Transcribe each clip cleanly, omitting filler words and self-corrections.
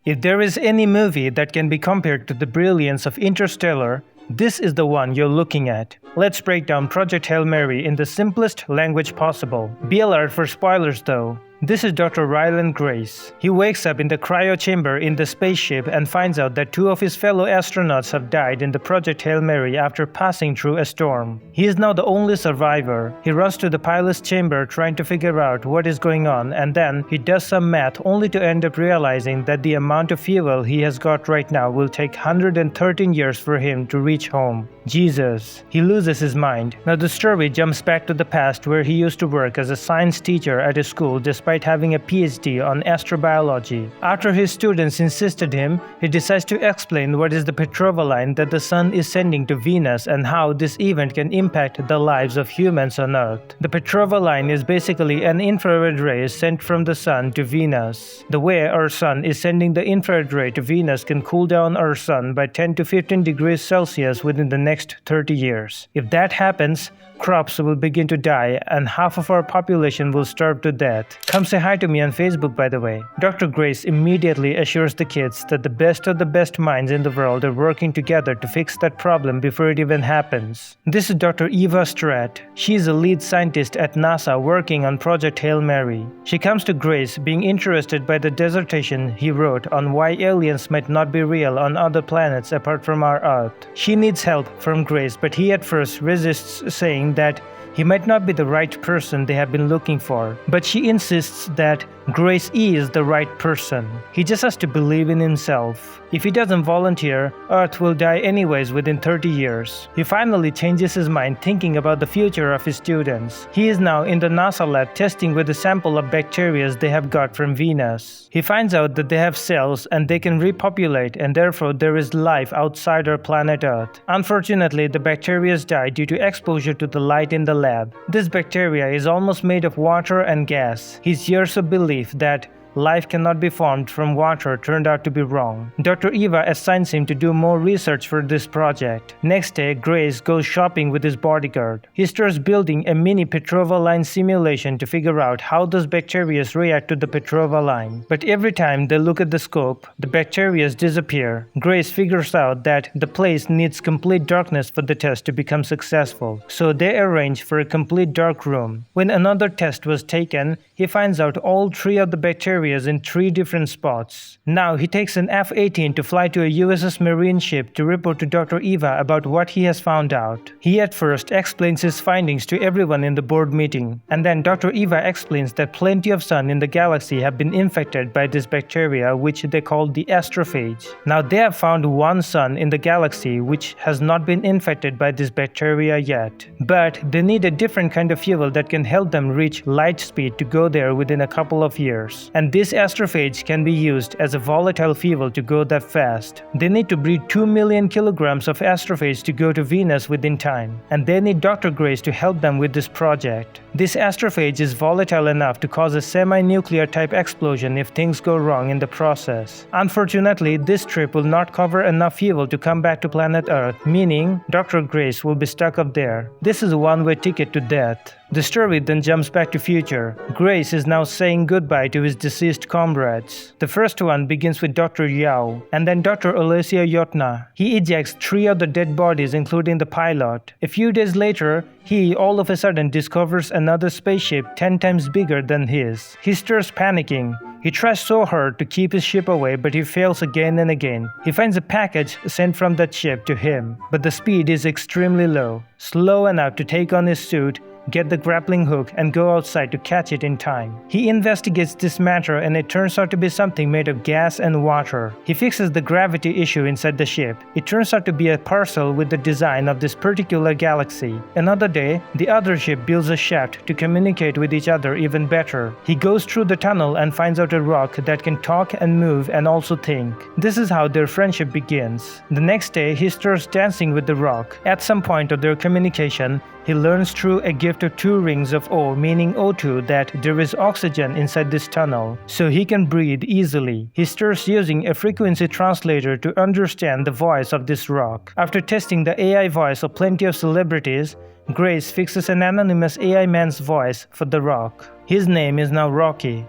If there is any movie that can be compared to the brilliance of Interstellar, this is the one you're looking at. Let's break down Project Hail Mary in the simplest language possible. Be alert for spoilers though. This is Dr. Ryland Grace. He wakes up in the cryo chamber in the spaceship and finds out that 2 of his fellow astronauts have died in the Project Hail Mary after passing through a storm. He is now the only survivor. He runs to the pilot's chamber trying to figure out what is going on, and then he does some math only to end up realizing that the amount of fuel he has got right now will take 113 years for him to reach home. Jesus. He loses his mind. Now the story jumps back to the past where he used to work as a science teacher at a school despite having a PhD on astrobiology. After his students insisted him, he decides to explain what is the Petrova line that the sun is sending to Venus and how this event can impact the lives of humans on Earth. The Petrova line is basically an infrared ray sent from the sun to Venus. The way our sun is sending the infrared ray to Venus can cool down our sun by 10 to 15 degrees Celsius within the next 30 years. If that happens, crops will begin to die and half of our population will starve to death. Come say hi to me on Facebook, by the way. Dr. Grace immediately assures the kids that the best of the best minds in the world are working together to fix that problem before it even happens. This is Dr. Eva Stratt. She is a lead scientist at NASA working on Project Hail Mary. She comes to Grace being interested by the dissertation he wrote on why aliens might not be real on other planets apart from our Earth. She needs help from Grace, but he at first resists, saying that he might not be the right person they have been looking for, but she insists that Grace is the right person. He just has to believe in himself. If he doesn't volunteer, Earth will die anyways within 30 years. He finally changes his mind thinking about the future of his students. He is now in the NASA lab testing with a sample of bacteria they have got from Venus. He finds out that they have cells and they can repopulate, and therefore there is life outside our planet Earth. Unfortunately, the bacteria die due to exposure to the light in the lab. This bacteria is almost made of water and gas. His years of belief that life cannot be formed from water turned out to be wrong. Dr. Eva assigns him to do more research for this project. Next day, Grace goes shopping with his bodyguard. He starts building a mini Petrova line simulation to figure out how those bacteria react to the Petrova line. But every time they look at the scope, the bacteria disappear. Grace figures out that the place needs complete darkness for the test to become successful, so they arrange for a complete dark room. When another test was taken, he finds out all 3 of the bacteria in 3 different spots. Now he takes an F-18 to fly to a USS Marine ship to report to Dr. Eva about what he has found out. He at first explains his findings to everyone in the board meeting, and then Dr. Eva explains that plenty of suns in the galaxy have been infected by this bacteria which they call the astrophage. Now they have found one sun in the galaxy which has not been infected by this bacteria yet, but they need a different kind of fuel that can help them reach light speed to go there within a couple of years. And this astrophage can be used as a volatile fuel to go that fast. They need to breed 2 million kilograms of astrophage to go to Venus within time, and they need Dr. Grace to help them with this project. This astrophage is volatile enough to cause a semi-nuclear type explosion if things go wrong in the process. Unfortunately, this trip will not cover enough fuel to come back to planet Earth, meaning Dr. Grace will be stuck up there. This is a one-way ticket to death. The story then jumps back to future. Grace is now saying goodbye to his deceased comrades. The first one begins with Dr. Yao, and then Dr. Olesia Yotna. He ejects 3 of the dead bodies including the pilot. A few days later, he all of a sudden discovers another spaceship 10 times bigger than his. He starts panicking. He tries so hard to keep his ship away, but he fails again and again. He finds a package sent from that ship to him, but the speed is extremely low, slow enough to take on his suit, get the grappling hook, and go outside to catch it in time. He investigates this matter and it turns out to be something made of gas and water. He fixes the gravity issue inside the ship. It turns out to be a parcel with the design of this particular galaxy. Another day, the other ship builds a shaft to communicate with each other even better. He goes through the tunnel and finds out a rock that can talk and move and also think. This is how their friendship begins. The next day, he starts dancing with the rock. At some point of their communication, he learns through a gift of 2 rings of O, meaning O2, that there is oxygen inside this tunnel, so he can breathe easily. He starts using a frequency translator to understand the voice of this rock. After testing the AI voice of plenty of celebrities, Grace fixes an anonymous AI man's voice for the rock. His name is now Rocky.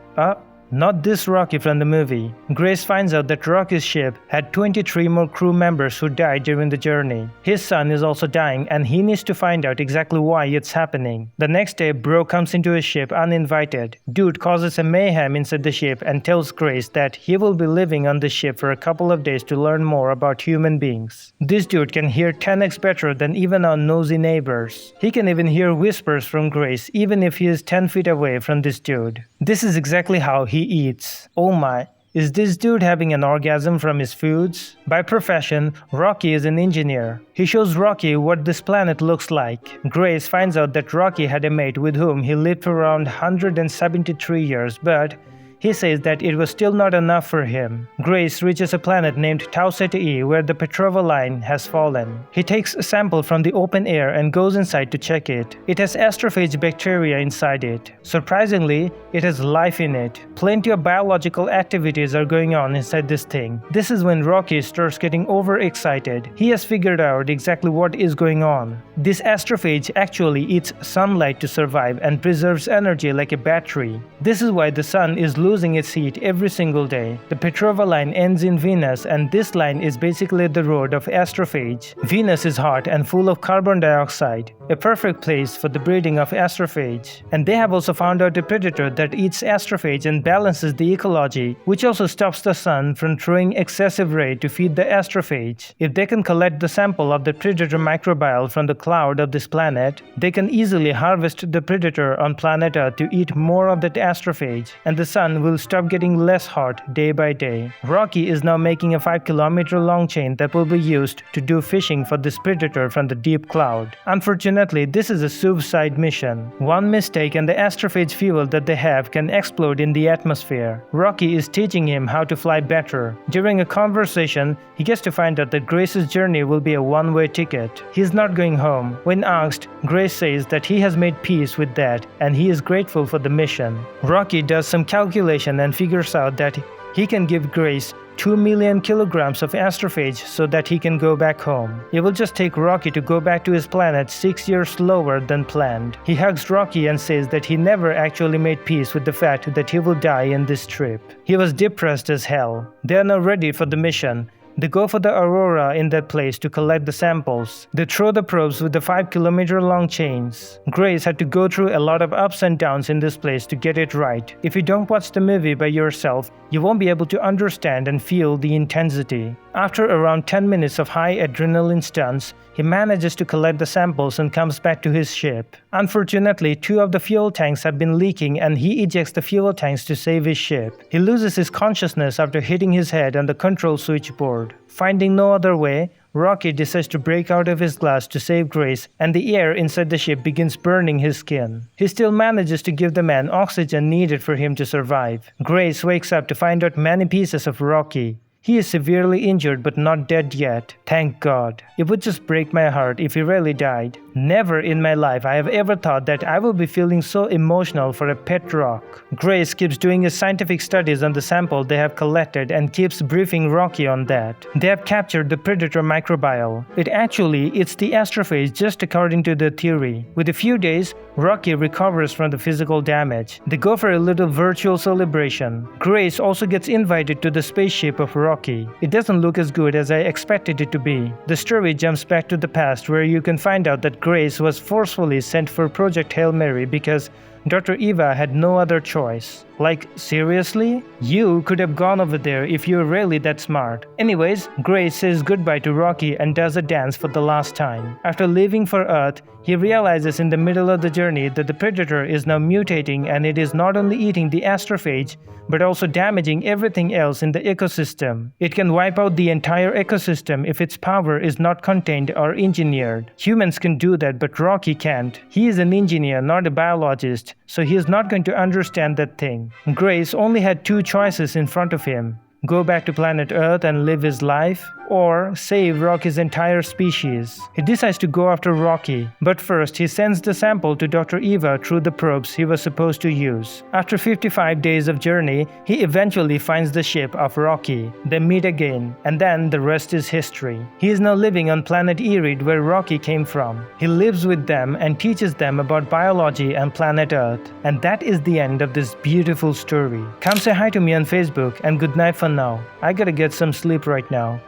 Not this Rocky from the movie. Grace finds out that Rocky's ship had 23 more crew members who died during the journey. His son is also dying and he needs to find out exactly why it's happening. The next day, Bro comes into his ship uninvited. Dude causes a mayhem inside the ship and tells Grace that he will be living on the ship for a couple of days to learn more about human beings. This dude can hear 10x better than even our nosy neighbors. He can even hear whispers from Grace even if he is 10 feet away from this dude. This is exactly how he eats. Oh my. Is this dude having an orgasm from his foods? By profession, Rocky is an engineer. He shows Rocky what this planet looks like. Grace finds out that Rocky had a mate with whom he lived for around 173 years, but he says that it was still not enough for him. Grace reaches a planet named Tau Ceti E where the Petrova line has fallen. He takes a sample from the open air and goes inside to check it. It has astrophage bacteria inside it. Surprisingly, it has life in it. Plenty of biological activities are going on inside this thing. This is when Rocky starts getting overexcited. He has figured out exactly what is going on. This astrophage actually eats sunlight to survive and preserves energy like a battery. This is why the sun is losing its heat every single day. The Petrova line ends in Venus and this line is basically the road of astrophage. Venus is hot and full of carbon dioxide, a perfect place for the breeding of astrophage. And they have also found out a predator that eats astrophage and balances the ecology, which also stops the sun from throwing excessive ray to feed the astrophage. If they can collect the sample of the predator microbiome from the cloud of this planet, they can easily harvest the predator on planet Earth to eat more of that astrophage, and the sun will stop getting less hot day by day. Rocky is now making a 5-kilometer long chain that will be used to do fishing for this predator from the deep cloud. Unfortunately, this is a suicide mission. One mistake and the astrophage fuel that they have can explode in the atmosphere. Rocky is teaching him how to fly better. During a conversation, he gets to find out that Grace's journey will be a one-way ticket. He is not going home. When asked, Grace says that he has made peace with that and he is grateful for the mission. Rocky does some calculation and figures out that he can give Grace 2 million kilograms of astrophage so that he can go back home. It will just take Rocky to go back to his planet 6 years slower than planned. He hugs Rocky and says that he never actually made peace with the fact that he will die in this trip. He was depressed as hell. They are now ready for the mission. They go for the Aurora in that place to collect the samples. They throw the probes with the 5-kilometer long chains. Grace had to go through a lot of ups and downs in this place to get it right. If you don't watch the movie by yourself, you won't be able to understand and feel the intensity. After around 10 minutes of high adrenaline stunts, he manages to collect the samples and comes back to his ship. Unfortunately, 2 of the fuel tanks have been leaking and he ejects the fuel tanks to save his ship. He loses his consciousness after hitting his head on the control switchboard. Finding no other way, Rocky decides to break out of his glass to save Grace, and the air inside the ship begins burning his skin. He still manages to give the man oxygen needed for him to survive. Grace wakes up to find out many pieces of Rocky. He is severely injured but not dead yet. Thank God. It would just break my heart if he really died. Never in my life I have ever thought that I will be feeling so emotional for a pet rock. Grace keeps doing his scientific studies on the sample they have collected and keeps briefing Rocky on that. They have captured the predator microbiome. It's the astrophage just according to the theory. With a few days, Rocky recovers from the physical damage. They go for a little virtual celebration. Grace also gets invited to the spaceship of Rocky. It doesn't look as good as I expected it to be. The story jumps back to the past where you can find out that Grace was forcefully sent for Project Hail Mary because Dr. Eva had no other choice. Like, seriously? You could have gone over there if you're really that smart. Anyways, Grace says goodbye to Rocky and does a dance for the last time. After leaving for Earth, he realizes in the middle of the journey that the predator is now mutating and it is not only eating the astrophage, but also damaging everything else in the ecosystem. It can wipe out the entire ecosystem if its power is not contained or engineered. Humans can do that, but Rocky can't. He is an engineer, not a biologist, so he is not going to understand that thing. Grace only had 2 choices in front of him. Go back to planet Earth and live his life, or save Rocky's entire species. He decides to go after Rocky, but first he sends the sample to Dr. Eva through the probes he was supposed to use. After 55 days of journey, he eventually finds the ship of Rocky. They meet again, and then the rest is history. He is now living on planet Erik where Rocky came from. He lives with them and teaches them about biology and planet Earth. And that is the end of this beautiful story. Come say hi to me on Facebook and good night for now. I gotta get some sleep right now.